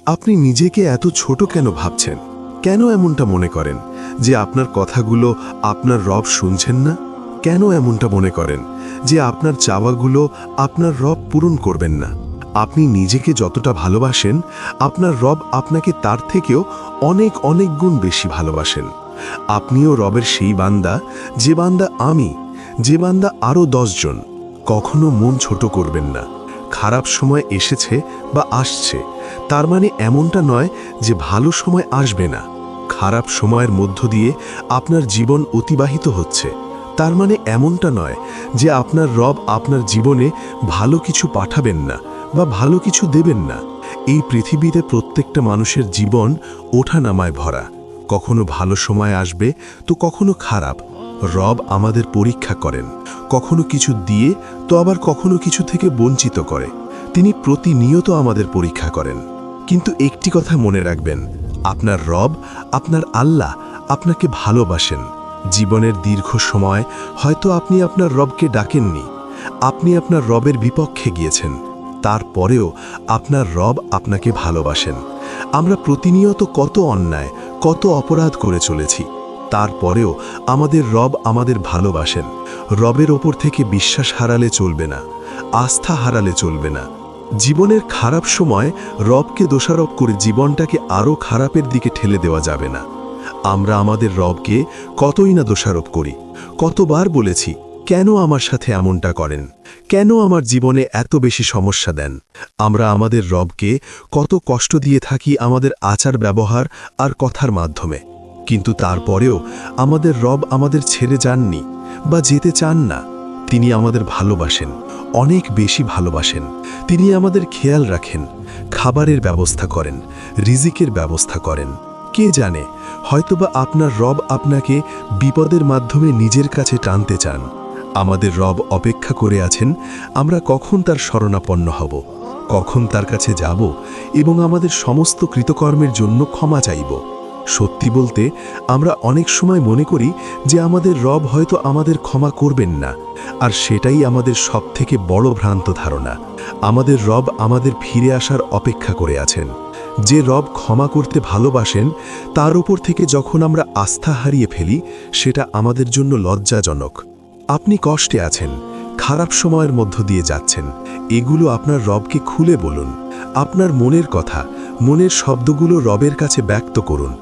আপনি নিজেকে এত ছোট কেন ভাবছেন? কেন এমনটা মনে করেন যে আপনার কথাগুলো আপনার রব শুনছেন না? কেন এমনটা মনে করেন যে আপনার চাওয়াগুলো আপনার রব পূরণ করবেন না? আপনি নিজেকে যতটা ভালোবাসেন, আপনার রব আপনাকে তার থেকেও অনেক অনেক গুণ বেশি ভালোবাসেন। আপনিও রবের সেই বান্দা, যে বান্দা আমি, যে বান্দা আরও 10 জন। কখনো মন ছোট করবেন না। খারাপ সময় এসেছে বা আসছে, তার মানে এমনটা নয় যে ভালো সময় আসবে না। খারাপ সময়ের মধ্য দিয়ে আপনার জীবন অতিবাহিত হচ্ছে, তার মানে এমনটা নয় যে আপনার রব আপনার জীবনে ভালো কিছু পাঠাবেন না বা ভালো কিছু দেবেন না। এই পৃথিবীতে প্রত্যেকটা মানুষের জীবন ওঠানামায় ভরা। কখনো ভালো সময় আসবে তো কখনো খারাপ। রব আমাদের পরীক্ষা করেন, কখনো কিছু দিয়ে তো আবার কখনো কিছু থেকে বঞ্চিত করে। তিনি প্রতিনিয়ত আমাদের পরীক্ষা করেন। কিন্তু একটি কথা মনে রাখবেন, আপনার রব, আপনার আল্লাহ আপনাকে ভালোবাসেন। জীবনের দীর্ঘ সময় হয়তো আপনি আপনার রবকে ডাকেননি, আপনি আপনার রবের বিপক্ষে গিয়েছেন, তারপরেও আপনার রব আপনাকে ভালোবাসেন। আমরা প্রতিনিয়ত কত অন্যায়, কত অপরাধ করে চলেছি, তারপরেও আমাদের রব আমাদের ভালোবাসেন। রবের ওপর থেকে বিশ্বাস হারালে চলবে না, আস্থা হারালে চলবে না। জীবনের খারাপ সময় রবকে দোষারোপ করে জীবনটাকে আরও খারাপের দিকে ঠেলে দেওয়া যাবে না। আমরা আমাদের রবকে কতই না দোষারোপ করি। কতবার বলেছি, কেন আমার সাথে এমনটা করেন? কেন আমার জীবনে এত বেশি সমস্যা দেন? আমরা আমাদের রবকে কত কষ্ট দিয়ে থাকি আমাদের আচার ব্যবহার আর কথার মাধ্যমে। কিন্তু তারপরেও আমাদের রব আমাদের ছেড়ে যাননি বা যেতে চান না। তিনি আমাদের ভালোবাসেন, অনেক বেশি ভালোবাসেন। তিনি আমাদের খেয়াল রাখেন, খাবারের ব্যবস্থা করেন, রিজিকের ব্যবস্থা করেন। কে জানে, হয়তোবা আপনার রব আপনাকে বিপদের মাধ্যমে নিজের কাছে টানতে চান। আমাদের রব অপেক্ষা করে আছেন আমরা কখন তার শরণাপন্ন হব, কখন তার কাছে যাব এবং আমাদের সমস্ত কৃতকর্মের জন্য ক্ষমা চাইব। সত্যি বলতে আমরা অনেক সময় মনে করি যে আমাদের রব হয়তো আমাদের ক্ষমা করবেন না, আর সেটাই আমাদের সবথেকে বড় ভ্রান্ত ধারণা। আমাদের রব আমাদের ফিরে আসার অপেক্ষা করে আছেন। যে রব ক্ষমা করতে ভালোবাসেন, তার উপর থেকে যখন আমরা আস্থা হারিয়ে ফেলি, সেটা আমাদের জন্য লজ্জাজনক। আপনি কষ্টে আছেন, খারাপ সময়ের মধ্য দিয়ে যাচ্ছেন, এগুলো আপনার রবকে খুলে বলুন। আপনার মনের কথা, মনের শব্দগুলো রবের কাছে ব্যক্ত করুন।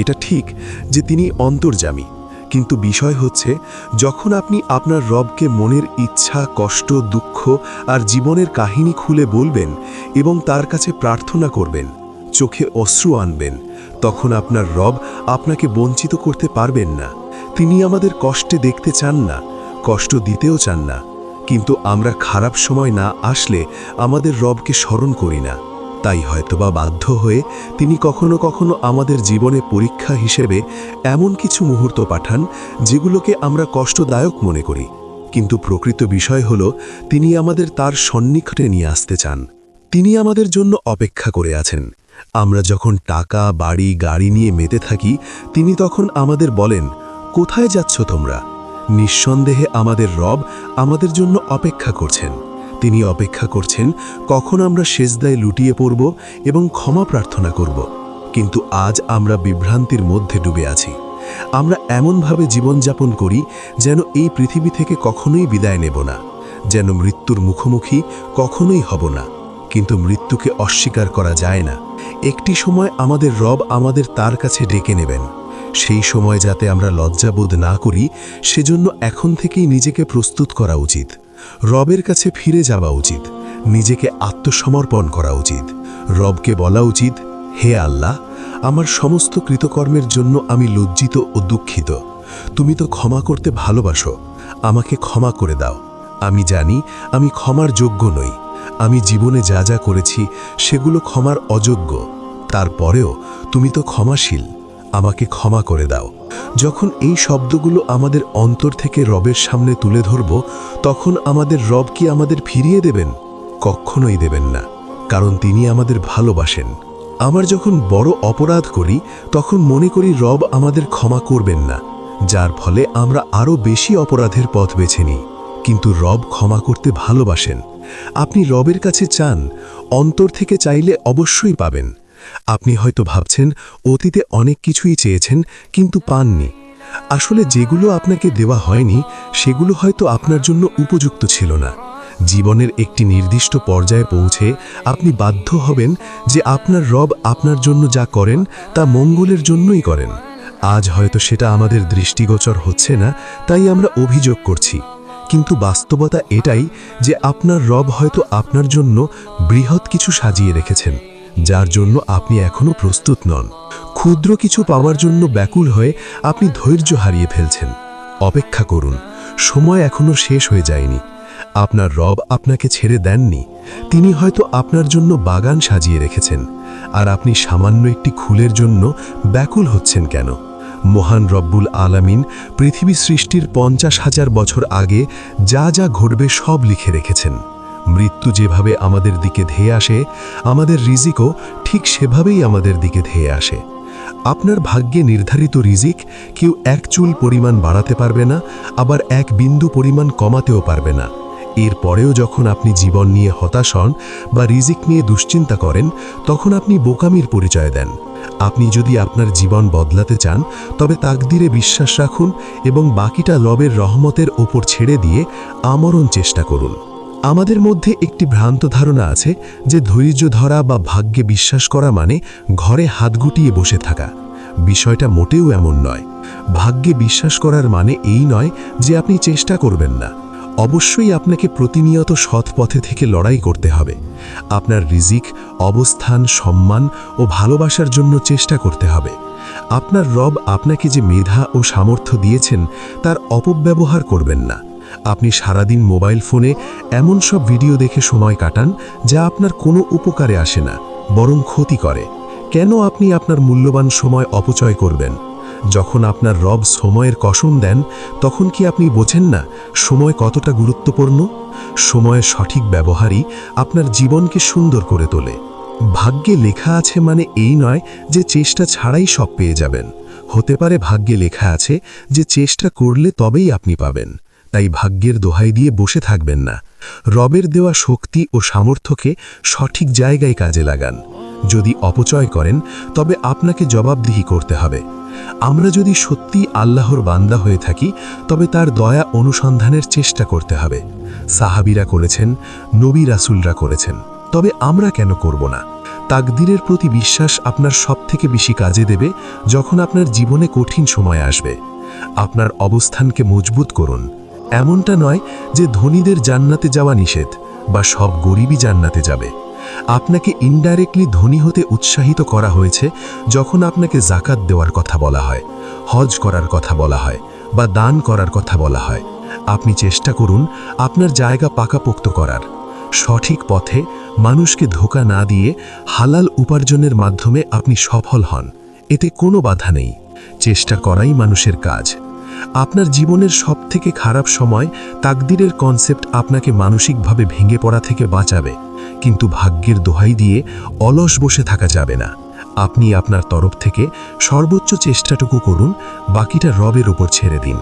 এটা ঠিক যে তিনি অন্তর্যামী, কিন্তু বিষয় হচ্ছে যখন আপনি আপনার রবকে মনের ইচ্ছা, কষ্ট, দুঃখ আর জীবনের কাহিনী খুলে বলবেন এবং তার কাছে প্রার্থনা করবেন, চোখে অশ্রু আনবেন, তখন আপনার রব আপনাকে বঞ্চিত করতে পারবেন না। তিনি আমাদের কষ্টে দেখতে চান না, কষ্ট দিতেও চান না। কিন্তু আমরা খারাপ সময় না আসলে আমাদের রবকে স্মরণ করি না। তাই হয়তোবা বাধ্য হয়ে তিনি কখনো কখনো আমাদের জীবনে পরীক্ষা হিসেবে এমন কিছু মুহূর্ত পাঠান যেগুলোকে আমরা কষ্টদায়ক মনে করি। কিন্তু প্রকৃত বিষয় হলো তিনি আমাদের তার সন্নিকটে নিয়ে আসতে চান। তিনি আমাদের জন্য অপেক্ষা করে আছেন। আমরা যখন টাকা, বাড়ি, গাড়ি নিয়ে মেতে থাকি, তিনি তখন আমাদের বলেন, কোথায় যাচ্ছ তোমরা? নিঃসন্দেহে আমাদের রব আমাদের জন্য অপেক্ষা করছেন। তিনি অপেক্ষা করছেন কখন আমরা সেজদায় লুটিয়ে পড়ব এবং ক্ষমা প্রার্থনা করব। কিন্তু আজ আমরা বিভ্রান্তির মধ্যে ডুবে আছি। আমরা এমনভাবে জীবনযাপন করি যেন এই পৃথিবী থেকে কখনোই বিদায় নেব না, যেন মৃত্যুর মুখোমুখি কখনোই হব না। কিন্তু মৃত্যুকে অস্বীকার করা যায় না। একটি সময় আমাদের রব আমাদের তার কাছে ডেকে নেবেন। সেই সময় যাতে আমরা লজ্জাবোধ না করি, সেজন্য এখন থেকেই নিজেকে প্রস্তুত করা উচিত। রবের কাছে ফিরে যাওয়া উচিত, নিজেকে আত্মসমর্পণ করা উচিত। রবকে বলা উচিত, হে আল্লাহ, আমার সমস্ত কৃতকর্মের জন্য আমি লজ্জিত ও দুঃখিত। তুমি তো ক্ষমা করতে ভালোবাসো, আমাকে ক্ষমা করে দাও। আমি জানি আমি ক্ষমার যোগ্য নই। আমি জীবনে যা যা করেছি সেগুলো ক্ষমার অযোগ্য। তারপরেও তুমি তো ক্ষমাশীল, আমাকে ক্ষমা করে দাও। যখন এই শব্দগুলো আমাদের অন্তর থেকে রবের সামনে তুলে ধরব, তখন আমাদের রব কি আমাদের ফিরিয়ে দেবেন? কখনোই দেবেন না, কারণ তিনি আমাদের ভালোবাসেন। আমরা যখন বড় অপরাধ করি, তখন মনে করি রব আমাদের ক্ষমা করবেন না, যার ফলে আমরা আরও বেশি অপরাধের পথ বেছে নিই। কিন্তু রব ক্ষমা করতে ভালোবাসেন। আপনি রবের কাছে চান, অন্তর থেকে চাইলে অবশ্যই পাবেন। আপনি হয়তো ভাবছেন অতীতে অনেক কিছুই চেয়েছেন কিন্তু পাননি। আসলে যেগুলো আপনাকে দেওয়া হয়নি সেগুলো হয়তো আপনার জন্য উপযুক্ত ছিল না। জীবনের একটি নির্দিষ্ট পর্যায়ে পৌঁছে আপনি বাধ্য হবেন যে আপনার রব আপনার জন্য যা করেন তা মঙ্গলের জন্যই করেন। আজ হয়তো সেটা আমাদের দৃষ্টিগোচর হচ্ছে না, তাই আমরা অভিযোগ করছি। কিন্তু বাস্তবতা এটাই যে আপনার রব হয়তো আপনার জন্য বৃহৎ কিছু সাজিয়ে রেখেছেন, যার জন্য আপনি এখনো প্রস্তুত নন। ক্ষুদ্র কিছু পাওয়ার জন্য ব্যাকুল হয়ে আপনি ধৈর্য হারিয়ে ফেলছেন। অপেক্ষা করুন, সময় এখনো শেষ হয়ে যায়নি। আপনার রব আপনাকে ছেড়ে দেননি। তিনি হয়তো আপনার জন্য বাগান সাজিয়ে রেখেছেন, আর আপনি সামান্য একটি ফুলের জন্য ব্যাকুল হচ্ছেন কেন? মহান রব্বুল আলামিন পৃথিবী সৃষ্টির 50,000 বছর আগে যা যা ঘটবে সব লিখে রেখেছেন। মৃত্যু যেভাবে আমাদের দিকে ধেয়ে আসে, আমাদের রিজিকও ঠিক সেভাবেই আমাদের দিকে ধেয়ে আসে। আপনার ভাগ্যে নির্ধারিত রিজিক কেউ এক চুল পরিমাণ বাড়াতে পারবে না, আবার এক বিন্দু পরিমাণ কমাতেও পারবে না। এরপরেও যখন আপনি জীবন নিয়ে হতাশ হন বা রিজিক নিয়ে দুশ্চিন্তা করেন, তখন আপনি বোকামির পরিচয় দেন। আপনি যদি আপনার জীবন বদলাতে চান, তবে তাকদিরে বিশ্বাস রাখুন এবং বাকিটা রবের রহমতের ওপর ছেড়ে দিয়ে আমরণ চেষ্টা করুন। আমাদের মধ্যে একটি ভ্রান্ত ধারণা আছে যে ধৈর্য ধরা বা ভাগ্যে বিশ্বাস করা মানে ঘরে হাত গুটিয়ে বসে থাকা। বিষয়টা মোটেও এমন নয়। ভাগ্যে বিশ্বাস করার মানে এই নয় যে আপনি চেষ্টা করবেন না। অবশ্যই আপনাকে প্রতিনিয়ত সৎ পথে থেকে লড়াই করতে হবে। আপনার রিজিক, অবস্থান, সম্মান ও ভালোবাসার জন্য চেষ্টা করতে হবে। আপনার রব আপনাকে যে মেধা ও সামর্থ্য দিয়েছেন তার অপব্যবহার করবেন না। আপনি সারাদিন মোবাইল ফোনে এমন সব ভিডিও দেখে সময় কাটান যা আপনার কোনো উপকারে আসে না, বরং ক্ষতি করে। কেন আপনি আপনার মূল্যবান সময় অপচয় করবেন? যখন আপনার রব সময়ের কসম দেন, তখন কি আপনি বোঝেন না সময় কতটা গুরুত্বপূর্ণ? সময়ের সঠিক ব্যবহারই আপনার জীবনকে সুন্দর করে তোলে। ভাগ্যে লেখা আছে মানে এই নয় যে চেষ্টা ছাড়াই সব পেয়ে যাবেন। হতে পারে ভাগ্যে লেখা আছে যে চেষ্টা করলে তবেই আপনি পাবেন। তাই ভাগ্যের দোহাই দিয়ে বসে থাকবেন না। রবের দেওয়া শক্তি ও সামর্থ্যকে সঠিক জায়গায় কাজে লাগান। যদি অপচয় করেন, তবে আপনাকে জবাবদিহি করতে হবে। আমরা যদি সত্যি আল্লাহর বান্দা হয়ে থাকি, তবে তার দয়া অনুসন্ধানের চেষ্টা করতে হবে। সাহাবীরা করেছেন, নবী রাসূলরা করেছেন, তবে আমরা কেন করব না? তাকদীরের প্রতি বিশ্বাস আপনার সবথেকে বেশি কাজে দেবে যখন আপনার জীবনে কঠিন সময় আসবে। আপনার অবস্থানকে মজবুত করুন। এমনটা নয় যে ধনীদের জান্নাতে যাওয়া নিষেধ বা সব গরিবই জান্নাতে যাবে। আপনাকে ইনডাইরেক্টলি ধনী হতে উৎসাহিত করা হয়েছে যখন আপনাকে যাকাত দেওয়ার কথা বলা হয়, হজ করার কথা বলা হয় বা দান করার কথা বলা হয়। আপনি চেষ্টা করুন আপনার জায়গা পাকাপোক্ত করার। সঠিক পথে মানুষকে ধোঁকা না দিয়ে হালাল উপার্জনের মাধ্যমে আপনি সফল হন। এতে কোনো বাধা নেই। চেষ্টা করাই মানুষের কাজ। আপনার জীবনের সবথেকে খারাপ সময় তাকদীরের কনসেপ্ট আপনাকে মানসিকভাবে ভেঙে পড়া থেকে বাঁচাবে, কিন্তু ভাগ্যের দোহাই দিয়ে অলস বসে থাকা যাবে না। আপনি আপনার তরফ থেকে সর্বোচ্চ চেষ্টাটুকু করুন, বাকিটা রবের উপর ছেড়ে দিন।